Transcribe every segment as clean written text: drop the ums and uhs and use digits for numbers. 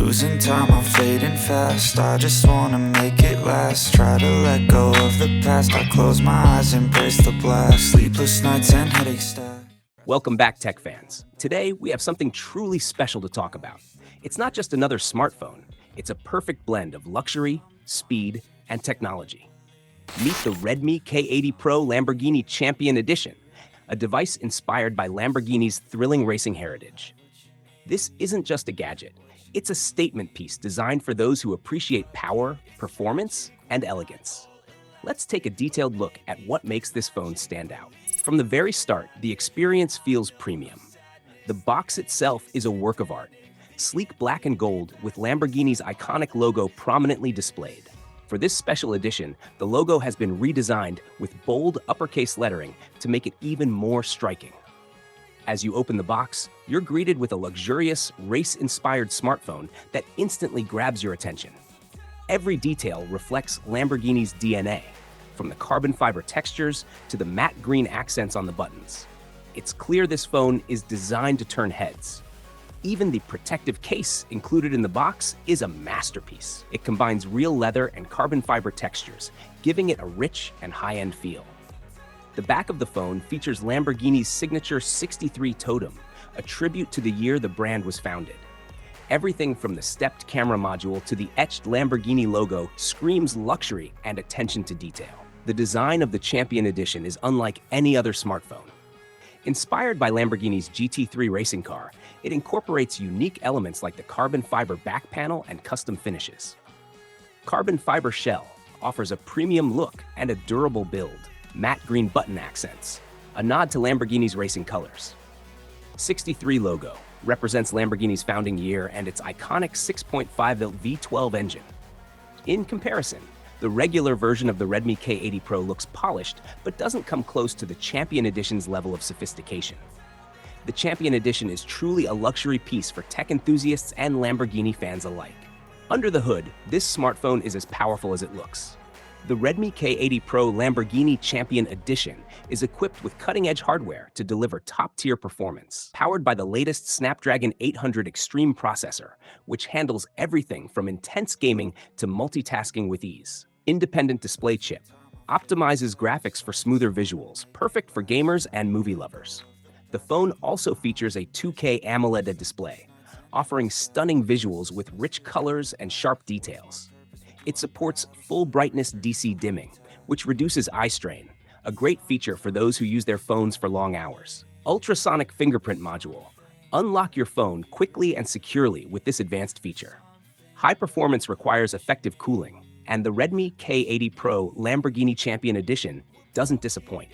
Losing time, I'm fading fast. I just wanna make it last. Try to let go of the past. I close my eyes, embrace the blast. Sleepless nights and headache stack. Welcome back, tech fans. Today, we have something truly special to talk about. It's not just another smartphone, it's a perfect blend of luxury, speed, and technology. Meet the Redmi K80 Pro Lamborghini Champion Edition, a device inspired by Lamborghini's thrilling racing heritage. This isn't just a gadget, it's a statement piece designed for those who appreciate power, performance, and elegance. Let's take a detailed look at what makes this phone stand out. From the very start, the experience feels premium. The box itself is a work of art, sleek black and gold with Lamborghini's iconic logo prominently displayed. For this special edition, the logo has been redesigned with bold uppercase lettering to make it even more striking. As you open the box, you're greeted with a luxurious, race-inspired smartphone that instantly grabs your attention. Every detail reflects Lamborghini's DNA, from the carbon fiber textures to the matte green accents on the buttons. It's clear this phone is designed to turn heads. Even the protective case included in the box is a masterpiece. It combines real leather and carbon fiber textures, giving it a rich and high-end feel. The back of the phone features Lamborghini's signature 63 totem, a tribute to the year the brand was founded. Everything from the stepped camera module to the etched Lamborghini logo screams luxury and attention to detail. The design of the Champion Edition is unlike any other smartphone. Inspired by Lamborghini's GT3 racing car, it incorporates unique elements like the carbon fiber back panel and custom finishes. Carbon fiber shell offers a premium look and a durable build. Matte green button accents, a nod to Lamborghini's racing colors. 63 logo represents Lamborghini's founding year and its iconic 6.5 V12 engine. In comparison, the regular version of the Redmi K80 Pro looks polished but doesn't come close to the Champion Edition's level of sophistication. The Champion Edition is truly a luxury piece for tech enthusiasts and Lamborghini fans alike. Under the hood, this smartphone is as powerful as it looks. The Redmi K80 Pro Lamborghini Champion Edition is equipped with cutting-edge hardware to deliver top-tier performance. Powered by the latest Snapdragon 800 Extreme processor, which handles everything from intense gaming to multitasking with ease. Independent display chip optimizes graphics for smoother visuals, perfect for gamers and movie lovers. The phone also features a 2K AMOLED display, offering stunning visuals with rich colors and sharp details. It supports full brightness DC dimming, which reduces eye strain, a great feature for those who use their phones for long hours. Ultrasonic fingerprint module. Unlock your phone quickly and securely with this advanced feature. High performance requires effective cooling, and the Redmi K80 Pro Lamborghini Champion Edition doesn't disappoint.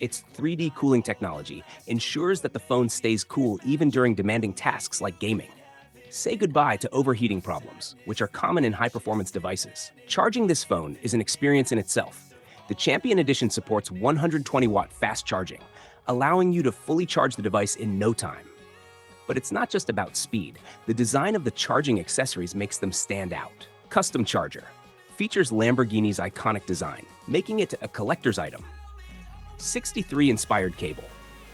Its 3D cooling technology ensures that the phone stays cool even during demanding tasks like gaming. Say goodbye to overheating problems, which are common in high-performance devices. Charging this phone is an experience in itself. The Champion Edition supports 120-watt fast charging, allowing you to fully charge the device in no time. But it's not just about speed. The design of the charging accessories makes them stand out. Custom charger features Lamborghini's iconic design, making it a collector's item. 63-inspired cable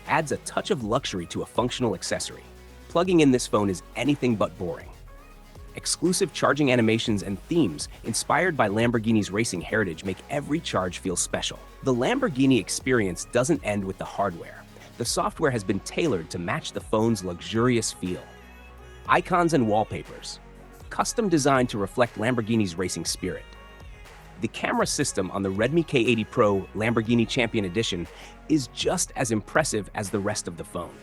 adds a touch of luxury to a functional accessory. Plugging in this phone is anything but boring. Exclusive charging animations and themes inspired by Lamborghini's racing heritage make every charge feel special. The Lamborghini experience doesn't end with the hardware. The software has been tailored to match the phone's luxurious feel. Icons and wallpapers, custom designed to reflect Lamborghini's racing spirit. The camera system on the Redmi K80 Pro Lamborghini Champion Edition is just as impressive as the rest of the phone.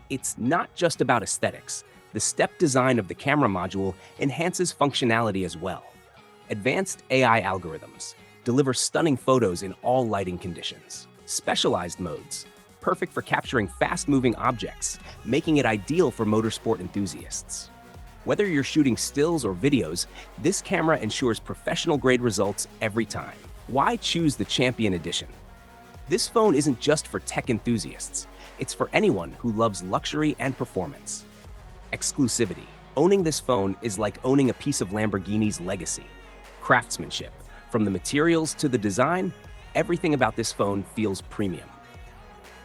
It's not just about aesthetics. The step design of the camera module enhances functionality as well. Advanced AI algorithms deliver stunning photos in all lighting conditions. Specialized modes, perfect for capturing fast-moving objects, making it ideal for motorsport enthusiasts. Whether you're shooting stills or videos, this camera ensures professional-grade results every time. Why choose the Champion Edition? This phone isn't just for tech enthusiasts. It's for anyone who loves luxury and performance. Exclusivity. Owning this phone is like owning a piece of Lamborghini's legacy. Craftsmanship. From the materials to the design, everything about this phone feels premium.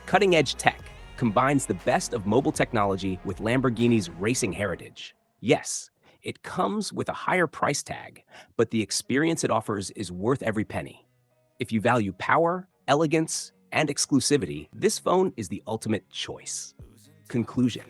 Cutting-edge tech combines the best of mobile technology with Lamborghini's racing heritage. Yes, It comes with a higher price tag, but the experience it offers is worth every penny. If you value power, elegance, and exclusivity, this phone is the ultimate choice. Conclusion: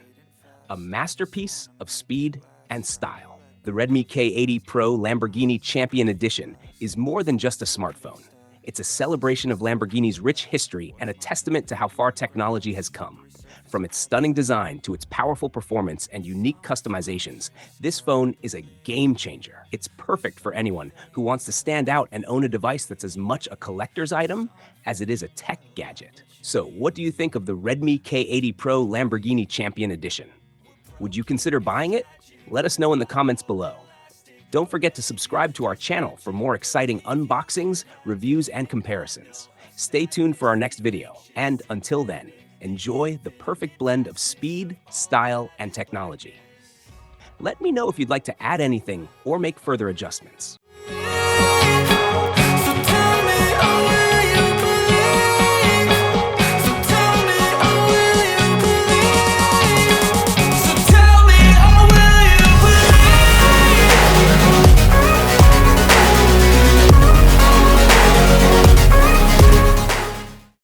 a masterpiece of speed and style. The Redmi K80 Pro Lamborghini Champion Edition is more than just a smartphone. It's a celebration of Lamborghini's rich history and a testament to how far technology has come. From its stunning design to its powerful performance and unique customizations, this phone is a game changer. It's perfect for anyone who wants to stand out and own a device that's as much a collector's item as it is a tech gadget. So, what do you think of the Redmi K80 Pro Lamborghini Champion Edition? Would you consider buying it? Let us know in the comments below. Don't forget to subscribe to our channel for more exciting unboxings, reviews, and comparisons. Stay tuned for our next video, and until then, enjoy the perfect blend of speed, style, and technology. Let me know if you'd like to add anything or make further adjustments.